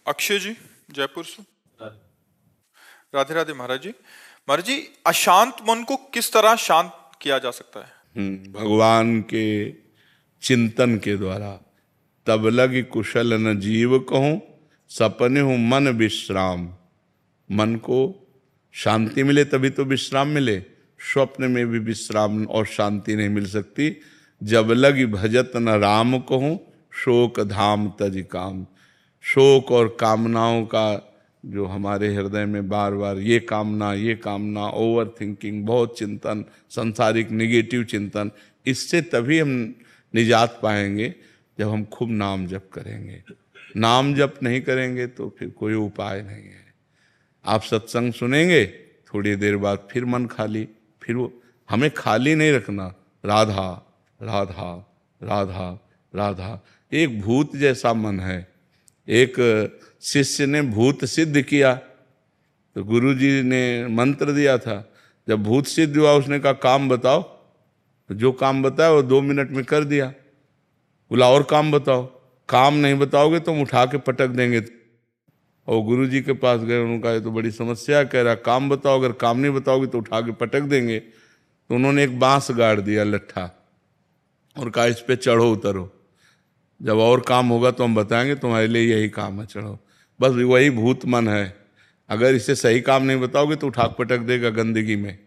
अक्षय जी, जयपुर से। राधे राधे महाराज जी। महाराज जी, अशांत मन को किस तरह शांत किया जा सकता है? भगवान के चिंतन के द्वारा। तब लगी कुशल न जीव कहूं, सपने हूं मन विश्राम। मन को शांति मिले तभी तो विश्राम मिले। स्वप्न में भी विश्राम और शांति नहीं मिल सकती। जब लगी भजत न राम कहूं, शोक धाम तज काम। शोक और कामनाओं का जो हमारे हृदय में बार बार ये कामना, ओवर थिंकिंग, बहुत चिंतन, संसारिक निगेटिव चिंतन, इससे तभी हम निजात पाएंगे जब हम खूब नाम जप करेंगे। नाम जप नहीं करेंगे तो फिर कोई उपाय नहीं है। आप सत्संग सुनेंगे, थोड़ी देर बाद फिर मन खाली, फिर वो हमें खाली नहीं रखना। राधा राधा राधा राधा। एक भूत जैसा मन है। एक शिष्य ने भूत सिद्ध किया तो गुरु जी ने मंत्र दिया था। जब भूत सिद्ध हुआ उसने कहा काम बताओ, तो जो काम बताया वो 2 मिनट में कर दिया। बोला और काम बताओ। काम नहीं बताओगे तो हम उठा के पटक देंगे। और गुरु जी के पास गए, उन्होंने कहा ये तो बड़ी समस्या, कह रहा काम बताओ, अगर काम नहीं बताओगे तो उठा के पटक देंगे। तो उन्होंने एक बांस गाड़ दिया लट्ठा और कहा इस पे चढ़ो उतरो, जब और काम होगा तो हम बताएंगे, तुम्हारे लिए यही काम है, चढ़ो। बस वही भूत मन है। अगर इसे सही काम नहीं बताओगे तो उठा पटक देगा गंदगी में,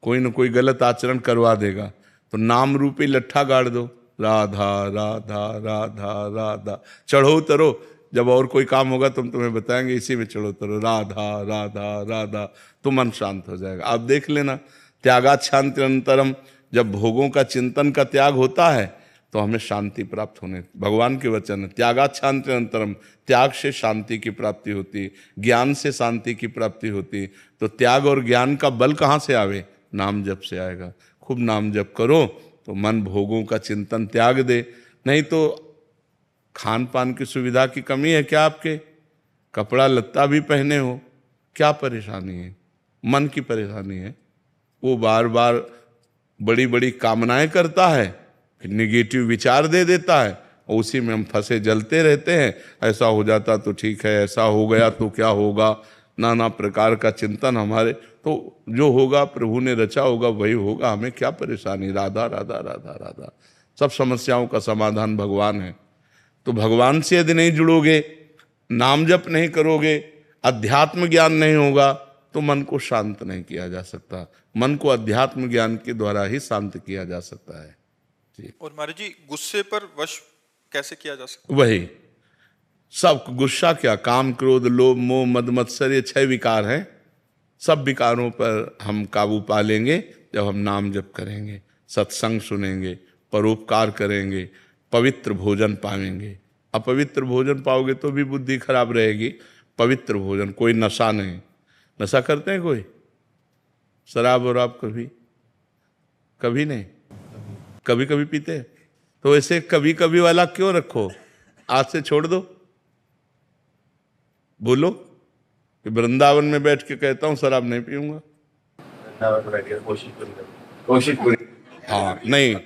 कोई न कोई गलत आचरण करवा देगा। तो नाम रूपी लट्ठा गाड़ दो, राधा राधा राधा राधा, चढ़ो उतरो, जब और कोई काम होगा तो हम तुम्हें बताएंगे, इसी में चढ़ो उतरो, राधा राधा राधा, तो मन शांत हो जाएगा। आप देख लेना, त्यागात शांति अंतरम। जब भोगों का चिंतन का त्याग होता है तो हमें शांति प्राप्त होने, भगवान के वचन है, त्यागात शांति अंतरम। त्याग से शांति की प्राप्ति होती, ज्ञान से शांति की प्राप्ति होती। तो त्याग और ज्ञान का बल कहाँ से आवे? नाम जप से आएगा। खूब नाम जप करो तो मन भोगों का चिंतन त्याग दे। नहीं तो खान पान की सुविधा की कमी है क्या आपके? कपड़ा लत्ता भी पहने हो, क्या परेशानी है? मन की परेशानी है। वो बार बार बड़ी बड़ी कामनाएं करता है, फिर निगेटिव विचार दे देता है, और उसी में हम फंसे जलते रहते हैं। ऐसा हो जाता तो ठीक है, ऐसा हो गया तो क्या होगा, नाना प्रकार का चिंतन हमारे। तो जो होगा प्रभु ने रचा होगा वही होगा, हमें क्या परेशानी? राधा राधा राधा राधा। सब समस्याओं का समाधान भगवान है। तो भगवान से यदि नहीं जुड़ोगे, नाम जप नहीं करोगे, अध्यात्म ज्ञान नहीं होगा, तो मन को शांत नहीं किया जा सकता। मन को अध्यात्म ज्ञान के द्वारा ही शांत किया जा सकता है। और महाराज जी, गुस्से पर वश कैसे किया जा सकता वही सब गुस्सा क्या, काम क्रोध लोभ मोह मद मत्सर, ये 6 विकार हैं। सब विकारों पर हम काबू पा लेंगे जब हम नाम जप करेंगे, सत्संग सुनेंगे, परोपकार करेंगे, पवित्र भोजन पाएंगे। अपवित्र भोजन पाओगे तो भी बुद्धि खराब रहेगी। पवित्र भोजन, कोई नशा नहीं। नशा करते हैं कोई? शराब और आप कभी कभी नहीं, कभी कभी पीते हैं। तो ऐसे कभी कभी वाला क्यों रखो? आज से छोड़ दो। बोलो कि वृंदावन में बैठ के कहता हूं शराब नहीं पीऊंगा। हाँ नहीं,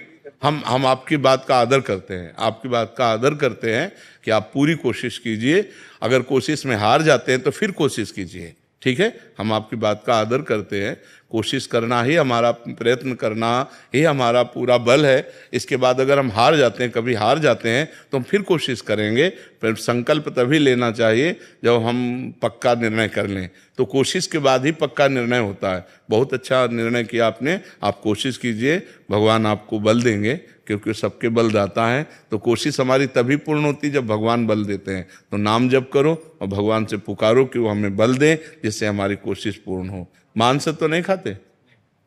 हम आपकी बात का आदर करते हैं, आपकी बात का आदर करते हैं कि आप पूरी कोशिश कीजिए। अगर कोशिश में हार जाते हैं तो फिर कोशिश कीजिए, ठीक है? हम आपकी बात का आदर करते हैं। कोशिश करना ही हमारा, प्रयत्न करना ही हमारा पूरा बल है। इसके बाद अगर हम हार जाते हैं, कभी हार जाते हैं, तो हम फिर कोशिश करेंगे। फिर संकल्प तभी लेना चाहिए जब हम पक्का निर्णय कर लें। तो कोशिश के बाद ही पक्का निर्णय होता है। बहुत अच्छा निर्णय किया आपने, आप कोशिश कीजिए, भगवान आपको बल देंगे, क्योंकि सबके बलदाता है। तो कोशिश हमारी तभी पूर्ण होती जब भगवान बल देते हैं। तो नाम जप करो और भगवान से पुकारो कि वो हमें बल दें, जिससे हमारी कोशिश पूर्ण हो। मांस तो नहीं खाते?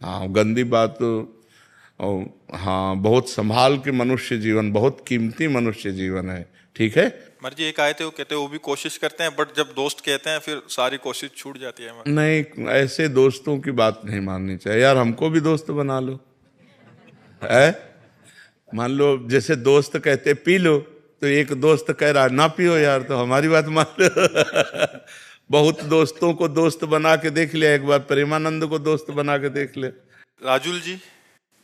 हाँ, गंदी बात। और हाँ, बहुत संभाल के मनुष्य जीवन, बहुत कीमती मनुष्य जीवन है, ठीक है? महाराज जी, एक आए थे, वो कहते हैं वो भी कोशिश करते हैं, बट जब दोस्त कहते हैं फिर सारी कोशिश छूट जाती है। नहीं, ऐसे दोस्तों की बात नहीं माननी चाहिए यार। हमको भी दोस्त बना लो, है? मान लो जैसे दोस्त कहते पी लो, तो एक दोस्त कह रहा ना पियो यार, तो हमारी बात मान लो। बहुत दोस्तों को दोस्त बना के देख लिया, एक बार प्रेमानंद को दोस्त बना के देख ले। राजुल जी,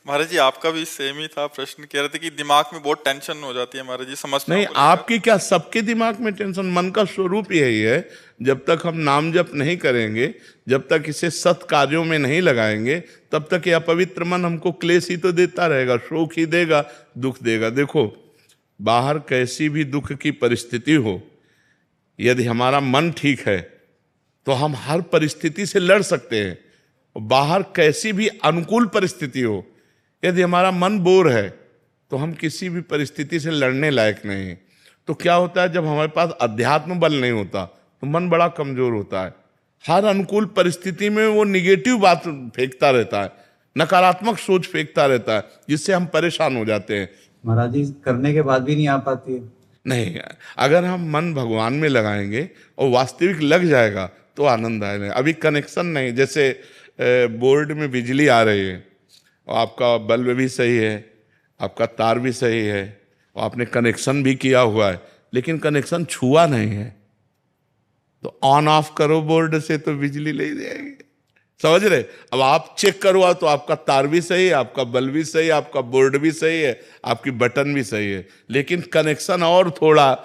महाराज जी आपका भी सेम ही था प्रश्न, कह रहे थे कि दिमाग में बहुत टेंशन हो जाती है महाराज जी, समझना नहीं, पड़ेगा। आपकी क्या, सबके दिमाग में टेंशन। मन का स्वरूप यही है, जब तक हम नाम जप नहीं करेंगे, जब तक इसे सत् कार्यों में नहीं लगाएंगे, तब तक यह अपवित्र मन हमको क्लेश ही तो देता रहेगा, शोक ही देगा, दुख देगा। देखो, बाहर कैसी भी दुख की परिस्थिति हो, यदि हमारा मन ठीक है तो हम हर परिस्थिति से लड़ सकते हैं। बाहर कैसी भी अनुकूल परिस्थिति हो, यदि हमारा मन बोर है तो हम किसी भी परिस्थिति से लड़ने लायक नहीं हैं। तो क्या होता है, जब हमारे पास अध्यात्म बल नहीं होता तो मन बड़ा कमजोर होता है। हर अनुकूल परिस्थिति में वो निगेटिव बात फेंकता रहता है, नकारात्मक सोच फेंकता रहता है, जिससे हम परेशान हो जाते हैं। महाराज जी करने के बाद भी नहीं आ पाती है। नहीं, अगर हम मन भगवान में लगाएंगे और वास्तविक लग जाएगा तो आनंद आएगा। अभी कनेक्शन नहीं, जैसे बोर्ड में बिजली आ रही है और आपका बल्ब भी सही है, आपका तार भी सही है और आपने कनेक्शन भी किया हुआ है, लेकिन कनेक्शन छुआ नहीं है, तो ऑन ऑफ करो बोर्ड से तो बिजली ले जाएगी। समझ रहे? अब आप चेक करवा तो आपका तार भी सही है, आपका बल्ब भी सही है, आपका बोर्ड भी सही है, आपकी बटन भी सही है, लेकिन कनेक्शन और थोड़ा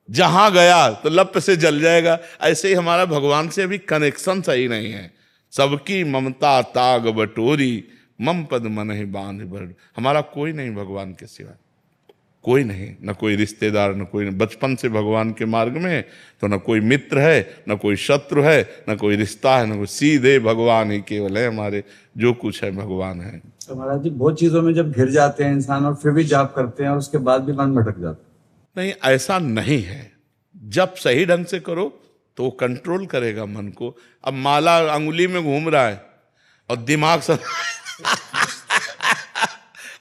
जहां गया तो लप से जल जाएगा। ऐसे ही हमारा भगवान से अभी कनेक्शन सही नहीं है। सबकी ममता ताग बटोरी, मम पद मन ही बांध बड़। हमारा कोई नहीं भगवान के सिवा, कोई नहीं, न कोई रिश्तेदार, न कोई, बचपन से भगवान के मार्ग में है तो न कोई मित्र है, न कोई शत्रु है, न कोई रिश्ता है, न कोई, सीधे भगवान ही केवल है हमारे, जो कुछ है भगवान है। तो महाराज जी बहुत चीजों में जब घिर जाते हैं इंसान और फिर भी जाप करते हैं और उसके बाद भी मन भटक जाता है। नहीं, ऐसा नहीं है। जब सही ढंग से करो तो कंट्रोल करेगा मन को। अब माला अंगुली में घूम रहा है और दिमाग सब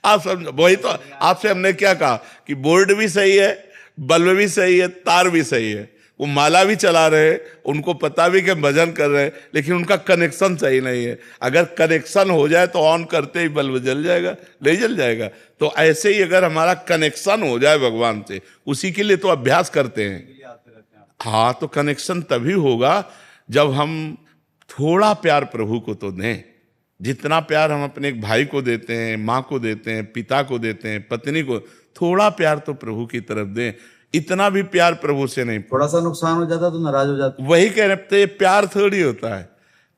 आप समझ, वही तो आपसे हमने क्या कहा कि बोर्ड भी सही है, बल्ब भी सही है, तार भी सही है, वो माला भी चला रहे हैं, उनको पता भी कि भजन कर रहे हैं, लेकिन उनका कनेक्शन सही नहीं है। अगर कनेक्शन हो जाए तो ऑन करते ही बल्ब जल जाएगा, नहीं जल जाएगा। तो ऐसे ही अगर हमारा कनेक्शन हो जाए भगवान से, उसी के लिए तो अभ्यास करते हैं। हाँ, तो कनेक्शन तभी होगा जब हम थोड़ा प्यार प्रभु को तो दें। जितना प्यार हम अपने एक भाई को देते हैं, माँ को देते हैं, पिता को देते हैं, पत्नी को, थोड़ा प्यार तो प्रभु की तरफ दें। इतना भी प्यार प्रभु से नहीं। थोड़ा सा नुकसान हो जाता तो नाराज हो जाते। वही कह रहे थे, प्यार थोड़ी होता है।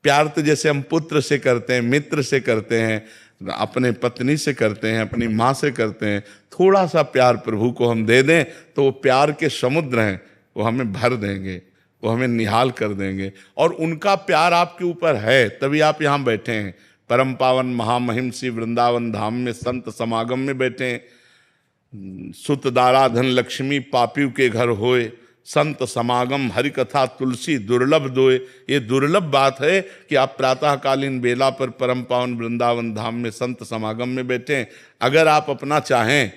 प्यार तो जैसे हम पुत्र से करते हैं, मित्र से करते हैं, अपने पत्नी से करते हैं, अपनी माँ से करते हैं। थोड़ा सा प्यार प्रभु को हम दे दें तो वो प्यार के समुद्र हैं, वो हमें भर देंगे, वो हमें निहाल कर देंगे। और उनका प्यार आपके ऊपर है, तभी आप यहाँ बैठे हैं। परम पावन महामहिम श्री वृंदावन धाम में संत समागम में बैठे हैं। सुत दारा धन लक्ष्मी पापियों के घर होए, संत समागम हरि कथा तुलसी दुर्लभ दोए। ये दुर्लभ बात है कि आप प्रातःकालीन बेला पर परम पावन वृंदावन धाम में संत समागम में बैठे हैं। अगर आप अपना चाहें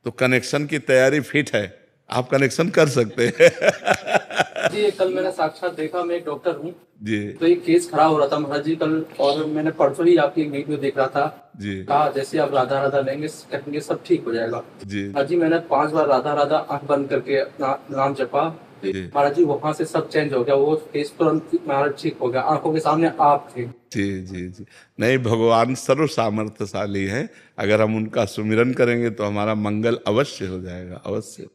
तो कनेक्शन की तैयारी फिट है, आप कनेक्शन कर सकते हैं। जी, कल मैंने साक्षात देखा, मैं एक डॉक्टर हूँ जी, तो एक केस खड़ा हो रहा था महाराज जी कल, और मैंने परसों ही आपकी एक वीडियो देख रहा था जी, कहा जैसे आप राधा राधा लेंगे कहेंगे सब ठीक हो जाएगा। जी, महाराज जी मैंने 5 बार राधा राधा आंख बंद करके अपना नाम जपा, जी, महाराज जी वहां से सब चेंज हो गया, वो केस तुरंत महाराज ठीक हो गया, आंखों के सामने आप थे। जी, जी, जी। नहीं, भगवान सर्व सामर्थ्यशाली है। अगर हम उनका सुमिरन करेंगे तो हमारा मंगल अवश्य हो जाएगा, अवश्य।